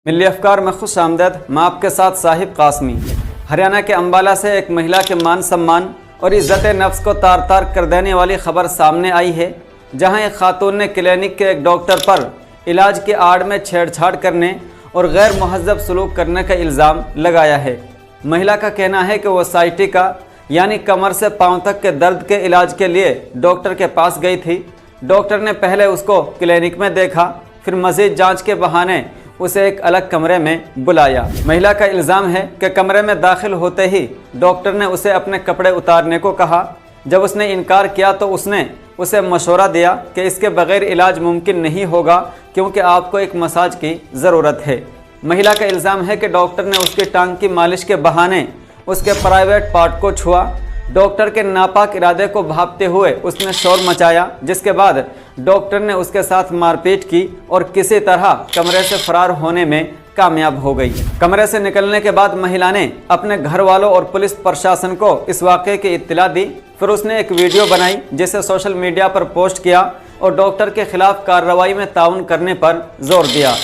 मिली अफकार में खुश आमदद। मैं आपके साथ साहिब कासमी। हरियाणा के अंबाला से एक महिला के मान सम्मान और इज़्ज़त नफ्स को तार तार कर देने वाली खबर सामने आई है, जहां एक खातून ने क्लिनिक के एक डॉक्टर पर इलाज की आड़ में छेड़छाड़ करने और गैर मुहज़्ज़ब सलूक करने का इल्ज़ाम लगाया है। महिला का कहना है कि वो साइटिका यानी कमर से पाँव तक के दर्द के इलाज के लिए डॉक्टर के पास गई थी। डॉक्टर ने पहले उसको क्लिनिक में देखा, फिर मज़ीद जांच के बहाने उसे एक अलग कमरे में बुलाया। महिला का इल्ज़ाम है कि कमरे में दाखिल होते ही डॉक्टर ने उसे अपने कपड़े उतारने को कहा। जब उसने इनकार किया तो उसने उसे मशवरा दिया कि इसके बगैर इलाज मुमकिन नहीं होगा, क्योंकि आपको एक मसाज की ज़रूरत है। महिला का इल्ज़ाम है कि डॉक्टर ने उसकी टांग की मालिश के बहाने उसके प्राइवेट पार्ट को छुआ। डॉक्टर के नापाक इरादे को भांपते हुए उसने शोर मचाया, जिसके बाद डॉक्टर ने उसके साथ मारपीट की और किसी तरह कमरे से फरार होने में कामयाब हो गई। कमरे से निकलने के बाद महिला ने अपने घर वालों और पुलिस प्रशासन को इस वाक़े की इत्तला दी। फिर उसने एक वीडियो बनाई, जिसे सोशल मीडिया पर पोस्ट किया और डॉक्टर के खिलाफ कार्रवाई में ताउन करने पर जोर दिया।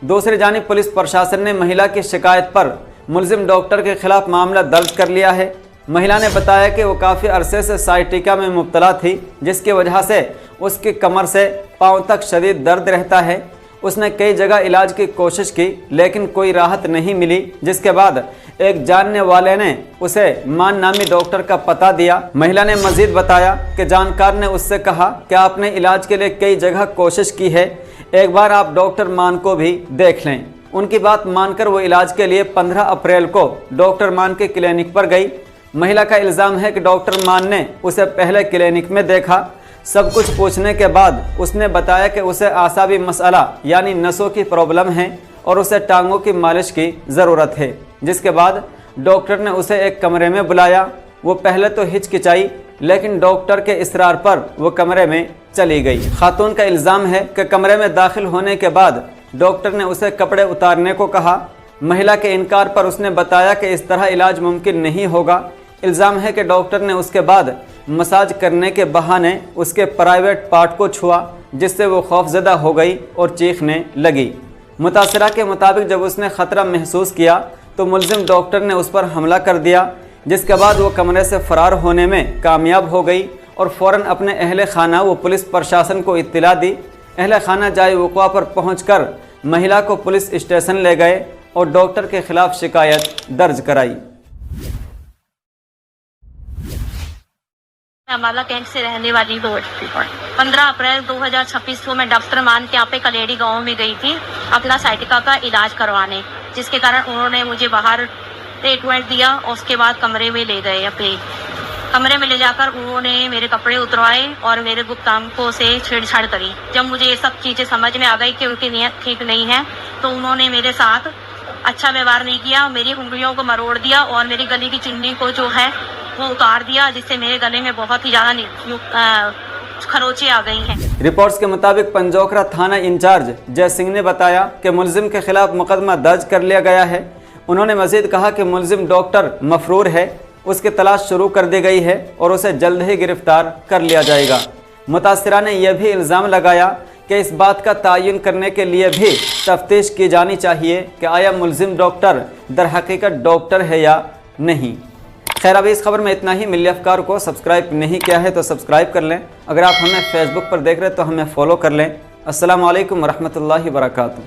दूसरी जानिब पुलिस प्रशासन ने महिला की शिकायत पर मुलजिम डॉक्टर के खिलाफ मामला दर्ज कर लिया है। महिला ने बताया कि वो काफ़ी अरसे से साइटिका में मुब्तला थी, जिसकी वजह से उसकी कमर से पाँव तक शदीद दर्द रहता है। उसने कई जगह इलाज की कोशिश की, लेकिन कोई राहत नहीं मिली, जिसके बाद एक जानने वाले ने उसे मान नामी डॉक्टर का पता दिया। महिला ने मजीद बताया कि जानकार ने उससे कहा कि आपने इलाज के लिए कई जगह कोशिश की है, एक बार आप डॉक्टर मान को भी देख लें। उनकी बात मानकर वो इलाज के लिए 15 अप्रैल को डॉक्टर मान के क्लिनिक पर गई। महिला का इल्ज़ाम है कि डॉक्टर मान ने उसे पहले क्लिनिक में देखा। सब कुछ पूछने के बाद उसने बताया कि उसे आसाबी मसला यानी नसों की प्रॉब्लम है और उसे टांगों की मालिश की ज़रूरत है। जिसके बाद डॉक्टर ने उसे एक कमरे में बुलाया। वो पहले तो हिचकिचाई, लेकिन डॉक्टर के इसरार पर वो कमरे में चली गई। खातून का इल्ज़ाम है कि कमरे में दाखिल होने के बाद डॉक्टर ने उसे कपड़े उतारने को कहा। महिला के इनकार पर उसने बताया कि इस तरह इलाज मुमकिन नहीं होगा। इल्ज़ाम है कि डॉक्टर ने उसके बाद मसाज करने के बहाने उसके प्राइवेट पार्ट को छुआ, जिससे वो खौफजदा हो गई और चीखने लगी। मुतासिरा के मुताबिक जब उसने ख़तरा महसूस किया तो मुलजिम डॉक्टर ने उस पर हमला कर दिया, जिसके बाद वो कमरे से फ़रार होने में कामयाब हो गई और फ़ौरन अपने अहले खाना व पुलिस प्रशासन को इत्तला दी। अहले खाना जाए वक़्वा पर पहुँचकर महिला को पुलिस स्टेशन ले गए और डॉक्टर के खिलाफ शिकायत दर्ज कराई। अंबाला कैंट से रहने वाली हूँ। 15 अप्रैल 2026 को मैं डॉक्टर मान के यहाँ पे कलेड़ी गांव में गई थी अपना साइटिका का इलाज करवाने, जिसके कारण उन्होंने मुझे बाहर ट्रीटमेंट दिया और उसके बाद कमरे में ले गए। अपने कमरे में ले जाकर उन्होंने मेरे कपड़े उतरवाए और मेरे गुप्तांगों से छेड़छाड़ करी। जब मुझे ये सब चीज़ें समझ में आ गई कि उनकी नीयत ठीक नहीं है, तो उन्होंने मेरे साथ अच्छा व्यवहार नहीं किया, मेरी उंगलियों को मरोड़ दिया और मेरी गले की चुन्नी को जो है वो उतार दिया, जिससे मेरे गले में बहुत ही ज़्यादा खरोंचे आ गई हैं। रिपोर्ट्स के मुताबिक पंजोखरा थाना इंचार्ज जय सिंह ने बताया कि मुलजिम के खिलाफ मुकदमा दर्ज कर लिया गया है। उन्होंने मजीद कहा कि मुलजिम डॉक्टर मफरूर है, उसकी तलाश शुरू कर दी गई है और उसे जल्द ही गिरफ्तार कर लिया जाएगा। मुतासिरा ने यह भी इल्ज़ाम लगाया कि इस बात का तयन करने के लिए भी तफ्तीश की जानी चाहिए कि आया मुलजिम डॉक्टर दर हकीकत डॉक्टर है या नहीं। खैर, अभी इस खबर में इतना ही। मिली अफकार को सब्सक्राइब नहीं किया है तो सब्सक्राइब कर लें। अगर आप हमें फेसबुक पर देख रहे हैं तो हमें फॉलो कर लें। अस्सलामु अलैकुम वरहमतुल्लाहि वबरकातुहू।